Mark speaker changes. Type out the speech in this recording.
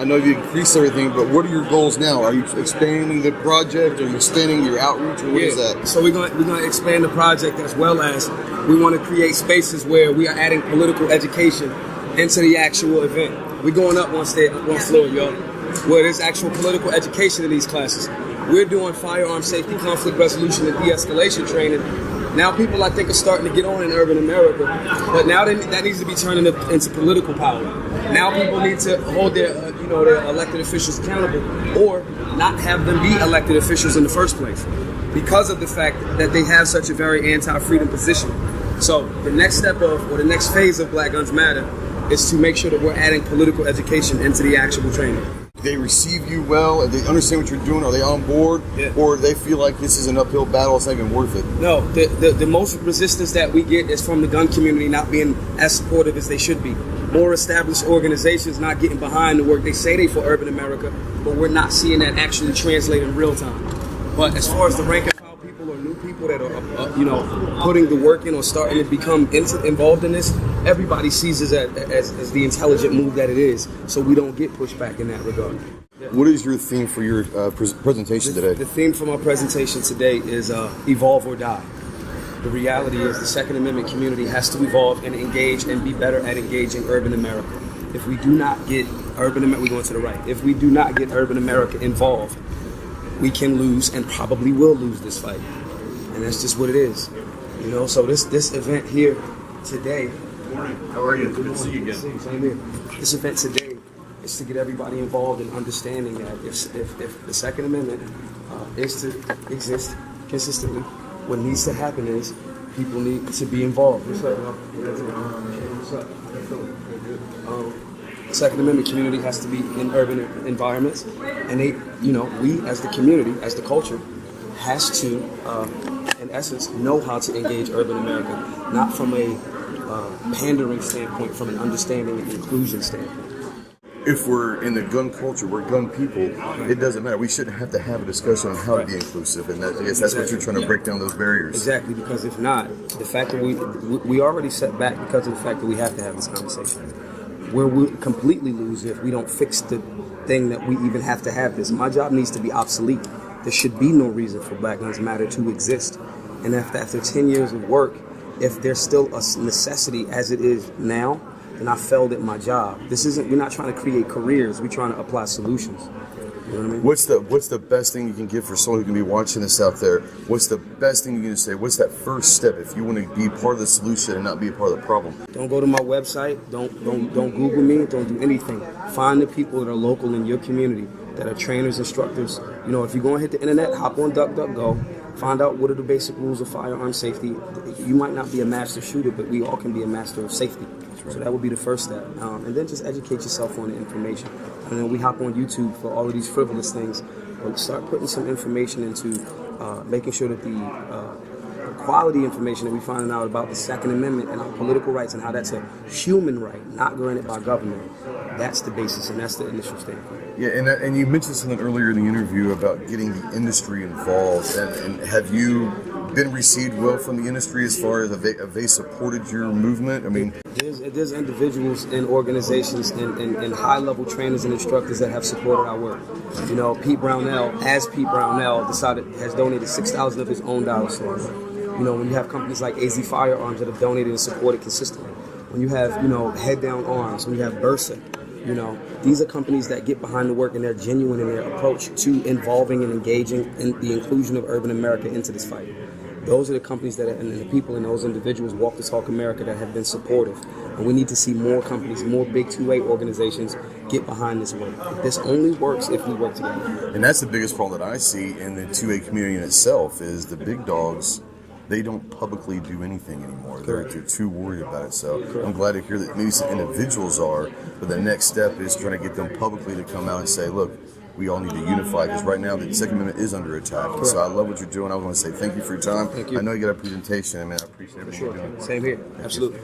Speaker 1: I know you increased everything, but what are your goals now? Are you expanding the project, or are you extending your outreach, or what is that?
Speaker 2: So we're going to expand the project, as well as we want to create spaces where we are adding political education into the actual event. We're going up one floor, yo, where there's actual political education in these classes. We're doing firearm safety, conflict resolution, and de-escalation training. Now people, I think, are starting to get on in urban America, but now that needs to be turned into political power. Now people need to hold their elected officials accountable, or not have them be elected officials in the first place, because of the fact that they have such a very anti-freedom position. So the next step or the next phase of Black Guns Matter is to make sure that we're adding political education into the actual training.
Speaker 1: They receive you well, and they understand what you're doing. Are they on board, or they feel like this is an uphill battle? It's not even worth it.
Speaker 2: No, the most resistance that we get is from the gun community not being as supportive as they should be. More established organizations not getting behind the work. They say they for urban America, but we're not seeing that actually translate in real time. But as far as the rank and file people or new people that are putting the work in or starting to become involved in this, everybody sees it as the intelligent move that it is, so we don't get pushed back in that regard.
Speaker 1: What is your theme for your presentation today?
Speaker 2: The theme for my presentation today is evolve or die. The reality is the Second Amendment community has to evolve and engage and be better at engaging urban America. If we do not get urban America, we're going to the right. If we do not get urban America involved, we can lose, and probably will lose, this fight. And that's just what it is. So this event here today.
Speaker 3: Morning. How are you? Good to see you again.
Speaker 2: Same here. This event today is to get everybody involved in understanding that if the Second Amendment is to exist consistently, what needs to happen is people need to be involved. What's up, y'all? What's up? The Second Amendment community has to be in urban environments, and we as the community, as the culture, has to, in essence, know how to engage urban America, not from a pandering standpoint, from an understanding and inclusion standpoint.
Speaker 1: If we're in the gun culture, we're gun people, it doesn't matter. We shouldn't have to have a discussion on how to be inclusive, and I guess that's what you're trying to break down, those barriers.
Speaker 2: Exactly, because if not, the fact that we already set back because of the fact that we have to have this conversation. Where we completely lose if we don't fix the thing that we even have to have this. My job needs to be obsolete. There should be no reason for Black Guns Matter to exist. And after 10 years of work, if there's still a necessity as it is now, then I failed at my job. We're not trying to create careers, we're trying to apply solutions. You know what I mean?
Speaker 1: What's the best thing you can give for someone who can be watching this out there? What's the best thing you can say? What's that first step if you want to be part of the solution and not be a part of the problem?
Speaker 2: Don't go to my website. Don't Google me. Don't do anything. Find the people that are local in your community, that are trainers, instructors. If you're going to hit the internet, hop on DuckDuckGo. Find out what are the basic rules of firearm safety. You might not be a master shooter, but we all can be a master of safety. So that would be the first step. And then just educate yourself on the information. And then we hop on YouTube for all of these frivolous things. But start putting some information into making sure that the quality information that we're finding out about the Second Amendment and our political rights and how that's a human right, not granted by government. That's the basis, and that's the initial standpoint.
Speaker 1: Yeah, and you mentioned something earlier in the interview about getting the industry involved. And have you been received well from the industry as far as have they supported your movement? I mean,
Speaker 2: there's individuals and organizations and high-level trainers and instructors that have supported our work. Pete Brownell has donated $6,000 of his own dollars to us. When you have companies like AZ Firearms that have donated and supported consistently. When you have, Head Down Arms, when you have Bursa, these are companies that get behind the work and they're genuine in their approach to involving and engaging in the inclusion of urban America into this fight. Those are the companies and the people and those individuals, Walk the Talk America, that have been supportive. And we need to see more companies, more big 2A organizations get behind this work. This only works if we work together.
Speaker 1: And that's the biggest problem that I see in the 2A community in itself is the big dogs. They don't publicly do anything anymore. They're too worried about it. So I'm glad to hear that maybe some individuals are, but the next step is trying to get them publicly to come out and say, look, we all need to unify, because right now the Second Amendment is under attack. And so I love what you're doing. I want to say thank you for your time.
Speaker 2: Thank you.
Speaker 1: I know you got a presentation. I appreciate everything you're doing.
Speaker 2: Same here. Absolutely.